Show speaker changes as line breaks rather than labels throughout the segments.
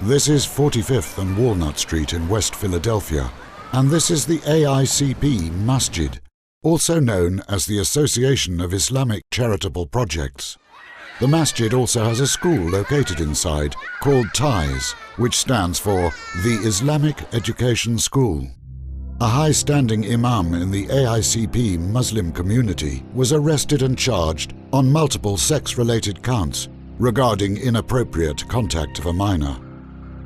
This is 45th and Walnut Street in West Philadelphia, and this is the A.I.C.P. Masjid, also known as the Association of Islamic Charitable Projects. The masjid also has a school located inside called TIES, which stands for the Islamic Education School. A high-standing imam in the A.I.C.P. Muslim community was arrested and charged on multiple sex-related counts regarding inappropriate contact of a minor.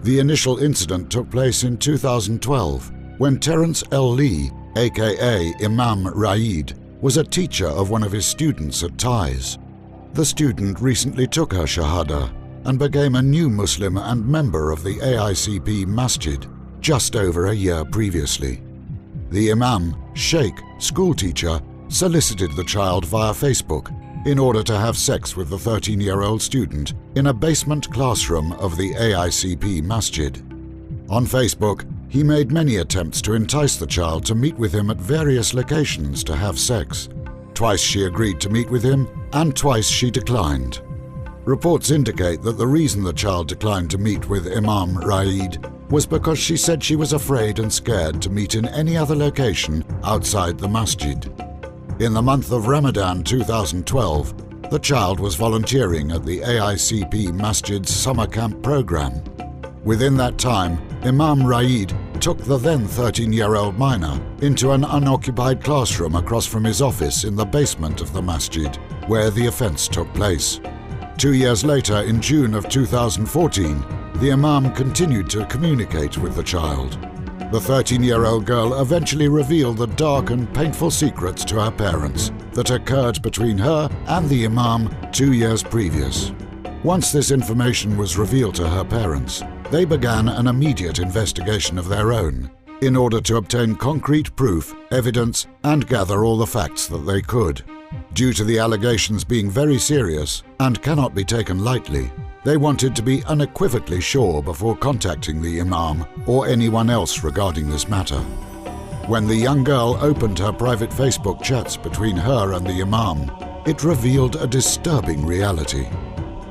The initial incident took place in 2012 when Terrence L, aka Imam Raid, was a teacher of one of his students at TIES. The student recently took her Shahada and became a new Muslim and member of the A.I.C.P. Masjid just over a year previously. The Imam, Sheikh, schoolteacher, solicited the child via Facebook in order to have sex with the 13-year-old student in a basement classroom of the A.I.C.P. Masjid. On Facebook, he made many attempts to entice the child to meet with him at various locations to have sex. Twice she agreed to meet with him, and twice she declined. Reports indicate that the reason the child declined to meet with Imam Raid was because she said she was afraid and scared to meet in any other location outside the masjid. In the month of Ramadan 2012, the child was volunteering at the A.I.C.P. Masjid's summer camp program. Within that time, Imam Raid took the then 13-year-old minor into an unoccupied classroom across from his office in the basement of the masjid, where the offense took place. 2 years later, in June of 2014, the Imam continued to communicate with the child. The 13-year-old girl eventually revealed the dark and painful secrets to her parents that occurred between her and the Imam 2 years previous. Once this information was revealed to her parents, they began an immediate investigation of their own in order to obtain concrete proof, evidence, and gather all the facts that they could. Due to the allegations being very serious and cannot be taken lightly, they wanted to be unequivocally sure before contacting the Imam or anyone else regarding this matter. When the young girl opened her private Facebook chats between her and the Imam, it revealed a disturbing reality.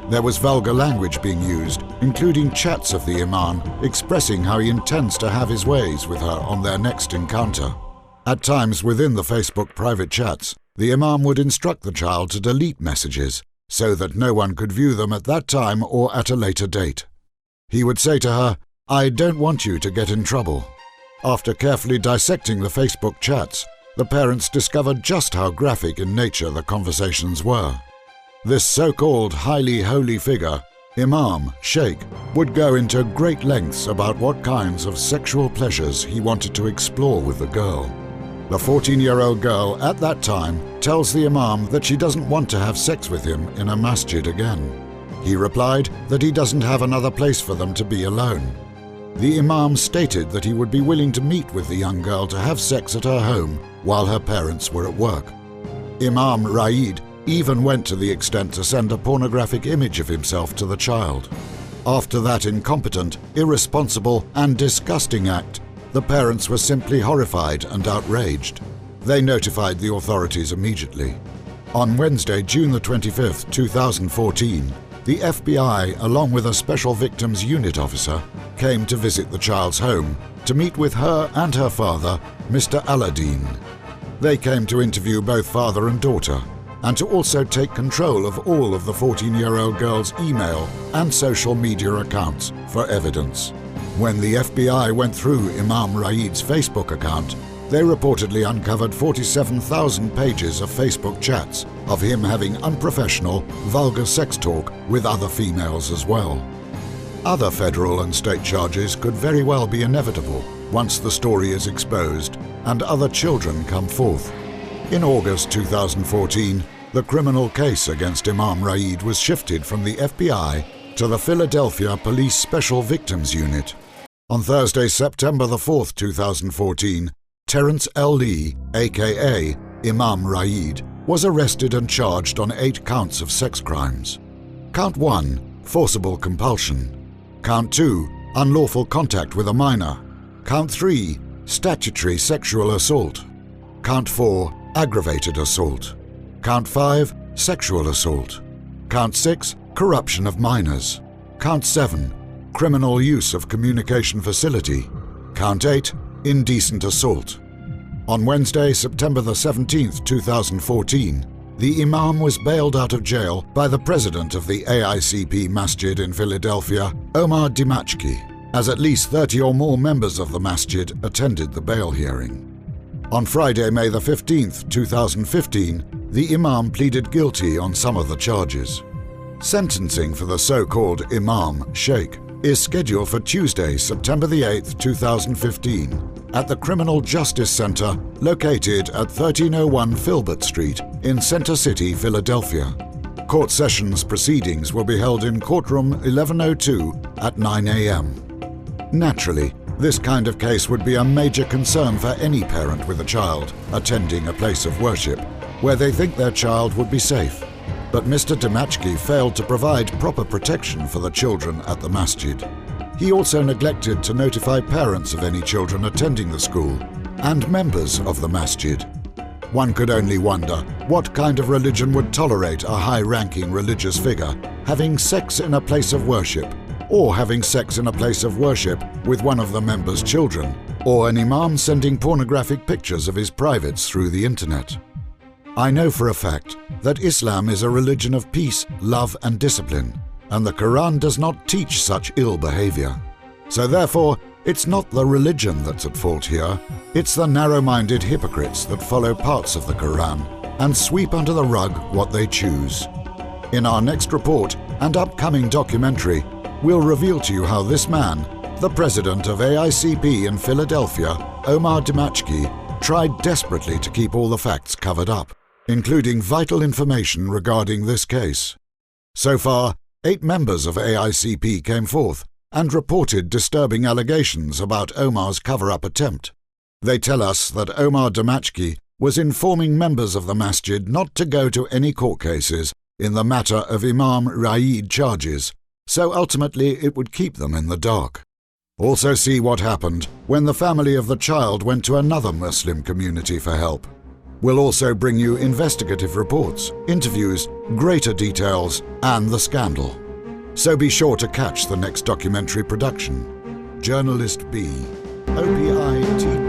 There was vulgar language being used, including chats of the Imam expressing how he intends to have his ways with her on their next encounter. At times within the Facebook private chats, the Imam would instruct the child to delete messages so that no one could view them at that time or at a later date. He would say to her, "I don't want you to get in trouble." After carefully dissecting the Facebook chats, the parents discovered just how graphic in nature the conversations were. This so-called highly holy figure, Imam, Sheikh, would go into great lengths about what kinds of sexual pleasures he wanted to explore with the girl. The 14-year-old girl at that time tells the Imam that she doesn't want to have sex with him in a masjid again. He replied that he doesn't have another place for them to be alone. The Imam stated that he would be willing to meet with the young girl to have sex at her home while her parents were at work. Imam Raid even went to the extent to send a pornographic image of himself to the child. After that incompetent, irresponsible, and disgusting act, the parents were simply horrified and outraged. They notified the authorities immediately. On Wednesday, June the 25th, 2014, the FBI, along with a Special Victims Unit officer, came to visit the child's home to meet with her and her father, Mr. Aladdin. They came to interview both father and daughter, and to also take control of all of the 14-year-old girl's email and social media accounts for evidence. When the FBI went through Imam Raid's Facebook account, they reportedly uncovered 47,000 pages of Facebook chats of him having unprofessional, vulgar sex talk with other females as well. Other federal and state charges could very well be inevitable once the story is exposed and other children come forth. In August 2014, the criminal case against Imam Raid was shifted from the FBI to the Philadelphia Police Special Victims Unit. On Thursday, September the 4th, 2014, Terrence L, aka Imam Raid, was arrested and charged on 8 counts of sex crimes. Count 1, forcible compulsion. Count 2, unlawful contact with a minor. Count 3, statutory sexual assault. Count 4, aggravated assault. Count 5, sexual assault. Count 6, corruption of minors. Count 7, criminal use of communication facility. Count 8, indecent assault. On Wednesday, September the 17th, 2014, the Imam was bailed out of jail by the president of the A.I.C.P. Masjid in Philadelphia, Omar Dimachki, as at least 30 or more members of the Masjid attended the bail hearing. On Friday, May the 15th, 2015, the Imam pleaded guilty on some of the charges. Sentencing for the so-called Imam Sheikh is scheduled for Tuesday, September the 8th, 2015, at the Criminal Justice Center located at 1301 Filbert Street in Center City, Philadelphia. Court sessions proceedings will be held in courtroom 1102 at 9 a.m. Naturally, this kind of case would be a major concern for any parent with a child attending a place of worship where they think their child would be safe. But Mr. Dimachki failed to provide proper protection for the children at the masjid. He also neglected to notify parents of any children attending the school and members of the masjid. One could only wonder what kind of religion would tolerate a high-ranking religious figure having sex in a place of worship, or having sex in a place of worship with one of the members' children, or an imam sending pornographic pictures of his privates through the internet. I know for a fact that Islam is a religion of peace, love and discipline, and the Quran does not teach such ill behavior. So therefore, it's not the religion that's at fault here, it's the narrow-minded hypocrites that follow parts of the Quran and sweep under the rug what they choose. In our next report and upcoming documentary, we'll reveal to you how this man, the president of A.I.C.P. in Philadelphia, Omar Dimachki, tried desperately to keep all the facts covered up, including vital information regarding this case. So far, 8 members of A.I.C.P. came forth and reported disturbing allegations about Omar's cover-up attempt. They tell us that Omar Dimachki was informing members of the masjid not to go to any court cases in the matter of Imam Raid charges, so ultimately it would keep them in the dark. Also see what happened when the family of the child went to another Muslim community for help. We'll also bring you investigative reports, interviews, greater details, and the scandal. So be sure to catch the next documentary production. Journalist B, OPIT